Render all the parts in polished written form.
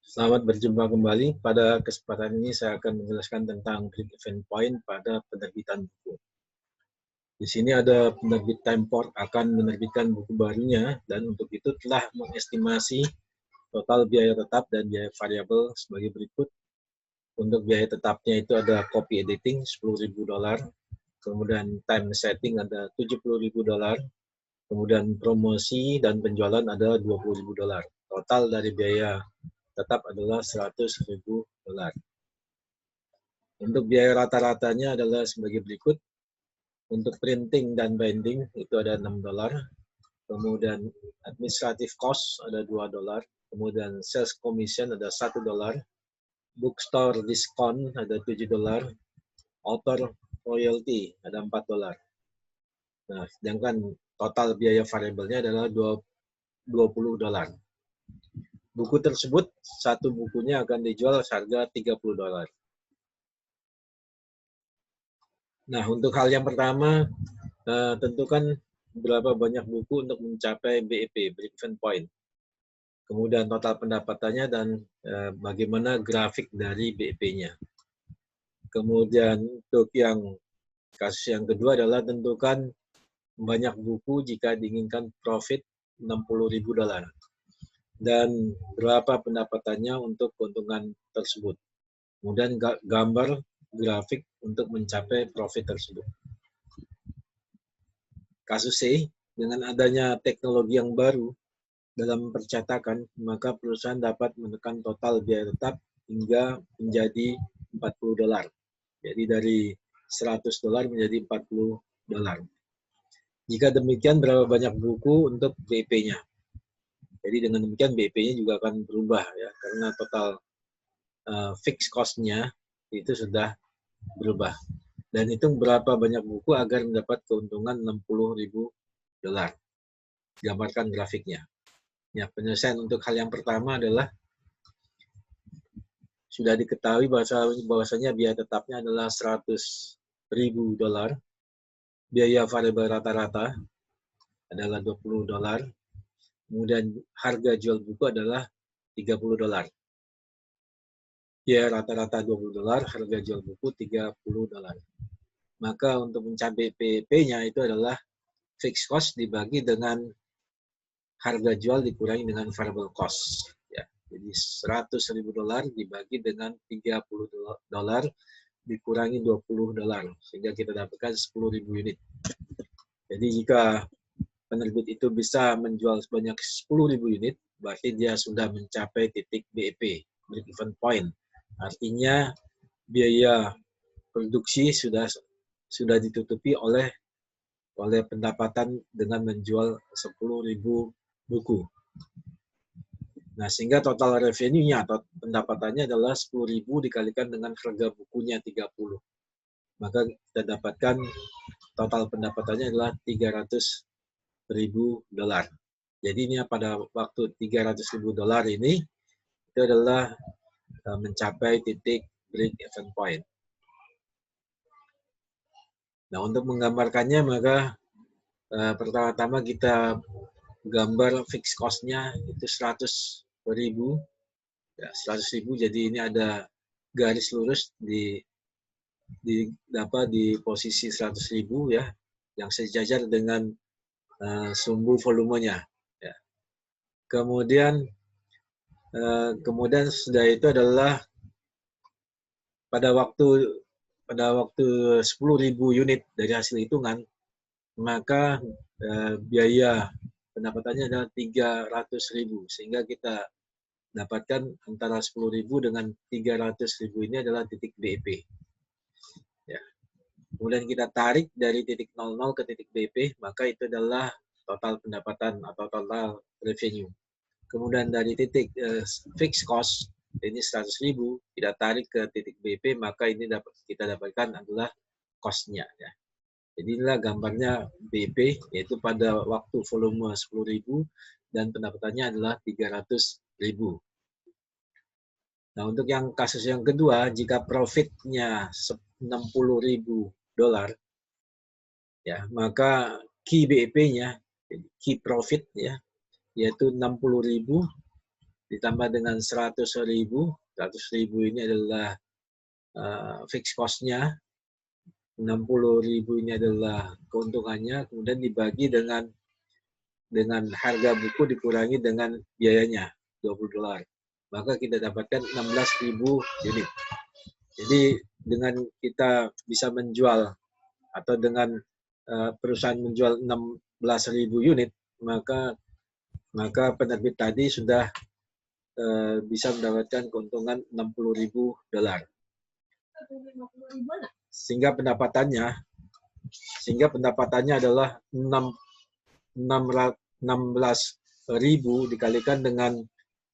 Selamat berjumpa kembali. Pada kesempatan ini saya akan menjelaskan tentang break even point pada penerbitan buku. Di sini ada penerbit Timeport akan menerbitkan buku barunya dan untuk itu telah mengestimasi total biaya tetap dan biaya variabel sebagai berikut. Untuk biaya tetapnya itu ada copy editing $10.000, kemudian time setting ada $70.000, kemudian promosi dan penjualan ada $20.000. Total dari biaya tetap adalah $100.000. Untuk biaya rata-ratanya adalah sebagai berikut. Untuk printing dan binding itu ada $6, kemudian administrative cost ada $2, kemudian sales commission ada $1, bookstore discount ada $7, author royalty ada $4. Nah, sedangkan total biaya variabelnya adalah $20. Buku tersebut, satu bukunya akan dijual harga $30. Nah, untuk hal yang pertama, tentukan berapa banyak buku untuk mencapai BEP, break even point. Kemudian total pendapatannya dan bagaimana grafik dari BEP-nya. Kemudian untuk yang kasus yang kedua adalah tentukan banyak buku jika diinginkan profit $60.000 dan berapa pendapatannya untuk keuntungan tersebut. Kemudian gambar grafik untuk mencapai profit tersebut. Kasus C, dengan adanya teknologi yang baru dalam percetakan, maka perusahaan dapat menekan total biaya tetap hingga menjadi $40. Jadi dari $100 menjadi $40. Jika demikian, berapa banyak buku untuk BEP-nya? Jadi dengan demikian BEP-nya juga akan berubah ya, karena total fixed cost-nya itu sudah berubah. Dan hitung berapa banyak buku agar mendapat keuntungan $60.000. Gambarkan grafiknya. Ya, penyelesaian untuk hal yang pertama adalah sudah diketahui bahwasanya biaya tetapnya adalah $100.000. Biaya variabel rata-rata adalah $20. Kemudian harga jual buku adalah $30. Biaya rata-rata $20, harga jual buku $30. Maka untuk mencapai BEP-nya itu adalah fixed cost dibagi dengan harga jual dikurangi dengan variable cost. Ya, jadi $100.000 dibagi dengan $30 dikurangi $20 sehingga kita dapatkan 10.000 unit. Jadi jika penerbit itu bisa menjual sebanyak 10.000 unit, berarti dia sudah mencapai titik BEP, break even point. Artinya biaya produksi sudah ditutupi oleh pendapatan dengan menjual 10.000 buku. Nah, sehingga total revenue-nya atau pendapatannya adalah 10.000 dikalikan dengan harga bukunya 30. Maka kita dapatkan total pendapatannya adalah $300.000. Jadi ini pada waktu $300.000 ini itu adalah mencapai titik break even point. Nah, untuk menggambarkannya maka pertama-tama kita gambar fixed cost-nya itu 100.000. Ya, 100.000, jadi ini ada garis lurus di posisi 100.000 ya, yang sejajar dengan sumbu volumenya. Ya. Kemudian sudah itu adalah pada waktu 10.000 unit dari hasil hitungan, maka biaya pendapatannya adalah 300.000 sehingga kita dapatkan antara 10.000 dengan 300.000 ini adalah titik BEP. Ya. Kemudian kita tarik dari titik 00 ke titik BEP, maka itu adalah total pendapatan atau total revenue. Kemudian dari titik fixed cost, ini 100.000, kita tarik ke titik BEP, maka ini kita dapatkan adalah cost-nya. Ya. Jadi inilah gambarnya BEP, yaitu pada waktu volume 10.000 dan pendapatannya adalah 300.000. Nah, untuk yang kasus yang kedua, jika profitnya $60.000, ya, maka key BEP-nya, key profit ya, yaitu 60.000 ditambah dengan 100.000. 100.000 ini adalah fixed cost-nya, 60.000 ini adalah keuntungannya, kemudian dibagi dengan harga buku dikurangi dengan biayanya, $20. Maka kita dapatkan 16.000 unit. Jadi dengan kita bisa menjual atau dengan perusahaan menjual 16.000 unit, maka penerbit tadi sudah bisa mendapatkan keuntungan $60.000. Sehingga pendapatannya adalah 16.000 dikalikan dengan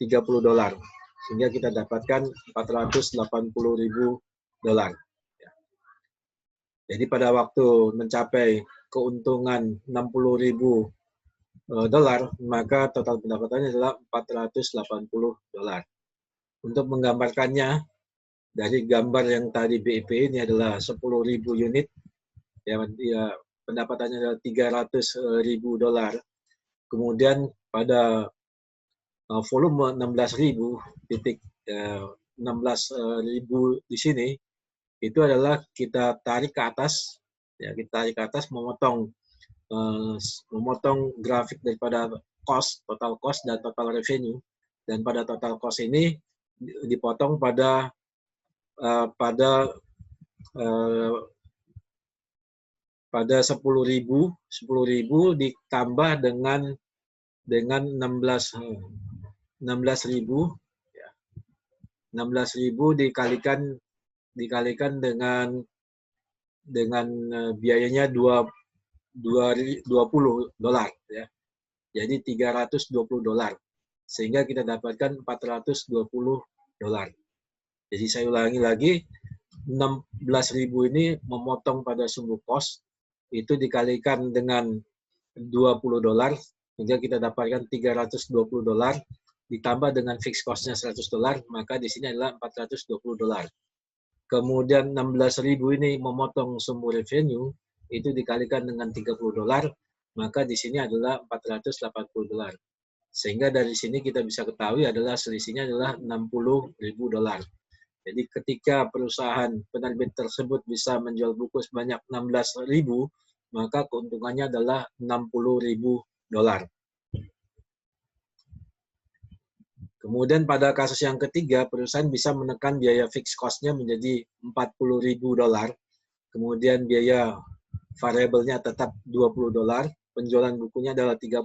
$30, sehingga kita dapatkan $480.000. Jadi pada waktu mencapai keuntungan $60.000, maka total pendapatannya adalah $480. Untuk menggambarkannya, dari gambar yang tadi BIP ini adalah 10.000 unit, ya, pendapatannya adalah $300.000. Kemudian pada volume 16.000 di sini, itu adalah kita tarik ke atas, ya, kita tarik ke atas memotong grafik daripada total cost dan total revenue, dan pada total cost ini dipotong pada 10.000 ditambah dengan 16.000, ya. 16.000 dikalikan dengan biayanya $20, ya. Jadi $320, sehingga kita dapatkan $420. Jadi saya ulangi lagi, 16.000 ini memotong pada sumbu cost, itu dikalikan dengan $20, sehingga kita dapatkan $320, ditambah dengan fixed cost-nya $100, maka di sini adalah $420. Kemudian 16.000 ini memotong sumbu revenue, itu dikalikan dengan $30, maka di sini adalah $480. Sehingga dari sini kita bisa ketahui adalah selisihnya adalah $60.000. Jadi ketika perusahaan penerbit tersebut bisa menjual buku sebanyak 16.000, maka keuntungannya adalah $60.000. Kemudian pada kasus yang ketiga, perusahaan bisa menekan biaya fixed cost-nya menjadi $40.000, kemudian biaya variabelnya tetap $20, penjualan bukunya adalah $30,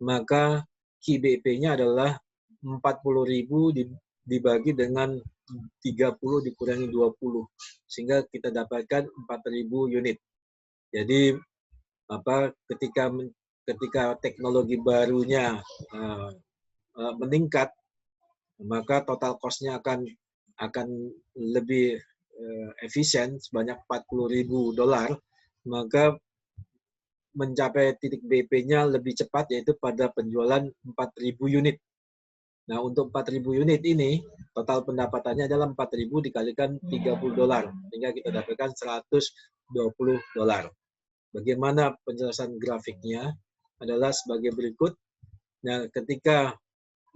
maka KBP-nya adalah 40.000 dibagi dengan 30 dikurangi 20, sehingga kita dapatkan 4.000 unit. Jadi ketika teknologi barunya meningkat, maka total cost-nya akan lebih efisien, sebanyak $40.000, maka mencapai titik BP-nya lebih cepat, yaitu pada penjualan 4.000 unit. Nah, untuk 4.000 unit ini, total pendapatannya adalah 4.000 dikalikan $30, sehingga kita dapatkan $120. Bagaimana penjelasan grafiknya adalah sebagai berikut. Nah, ketika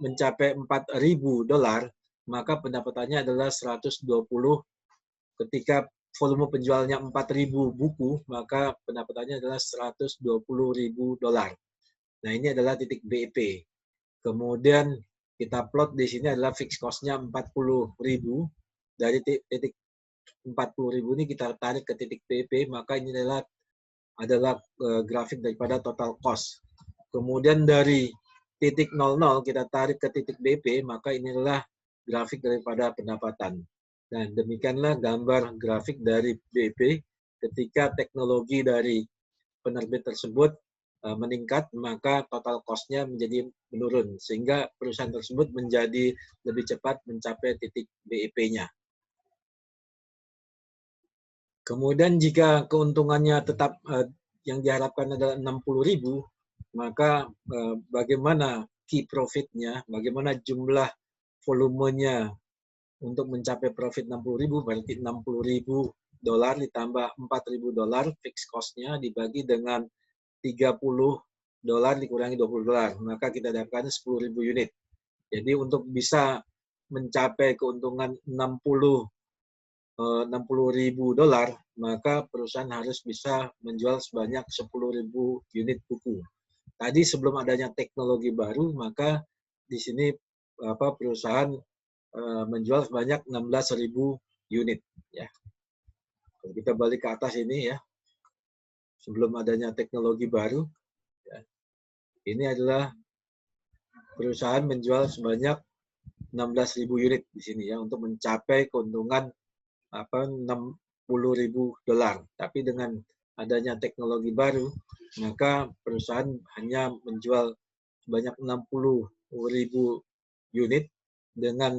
mencapai $4.000, maka pendapatannya adalah 120. Ketika volume penjualnya 4.000 buku, maka pendapatannya adalah $120.000. Nah, ini adalah titik BIP. Kemudian kita plot di sini adalah fixed cost-nya 40.000. Dari titik 40.000 ini kita tarik ke titik BIP, maka ini adalah grafik daripada total cost. Kemudian dari titik 00 kita tarik ke titik BP, maka ini adalah grafik daripada pendapatan. Dan demikianlah gambar grafik dari BP ketika teknologi dari penerbit tersebut meningkat, maka total cost-nya menjadi menurun, sehingga perusahaan tersebut menjadi lebih cepat mencapai titik BIP-nya. Kemudian jika keuntungannya tetap yang diharapkan adalah 60.000, maka bagaimana key profit-nya, bagaimana jumlah volumenya untuk mencapai profit 60.000, berarti $60.000 ditambah $4.000 fixed cost-nya dibagi dengan $30 dikurangi $20, maka kita dapatkan 10.000 unit. Jadi untuk bisa mencapai keuntungan 60.000 dolar, maka perusahaan harus bisa menjual sebanyak 10.000 unit buku. Tadi sebelum adanya teknologi baru, maka di sini perusahaan menjual sebanyak 16.000 unit. Ya, kalau kita balik ke atas ini ya, sebelum adanya teknologi baru, ya, ini adalah perusahaan menjual sebanyak 16.000 unit di sini ya untuk mencapai keuntungan 60.000 dolar. Tapi dengan adanya teknologi baru, maka perusahaan hanya menjual sebanyak 60.000 unit dengan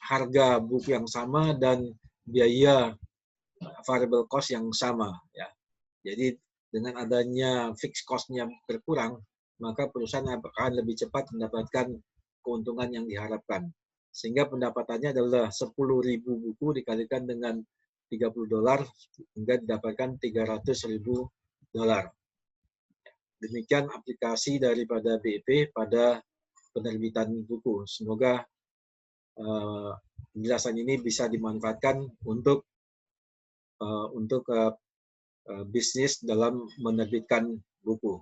harga buku yang sama dan biaya variable cost yang sama ya. Jadi dengan adanya fixed cost-nya berkurang, maka perusahaan akan lebih cepat mendapatkan keuntungan yang diharapkan. Sehingga pendapatannya adalah 10.000 buku dikalikan dengan 30 dolar hingga didapatkan 300.000 dolar. Demikian aplikasi daripada BEP pada penerbitan buku. Semoga penjelasan ini bisa dimanfaatkan untuk bisnis dalam menerbitkan buku.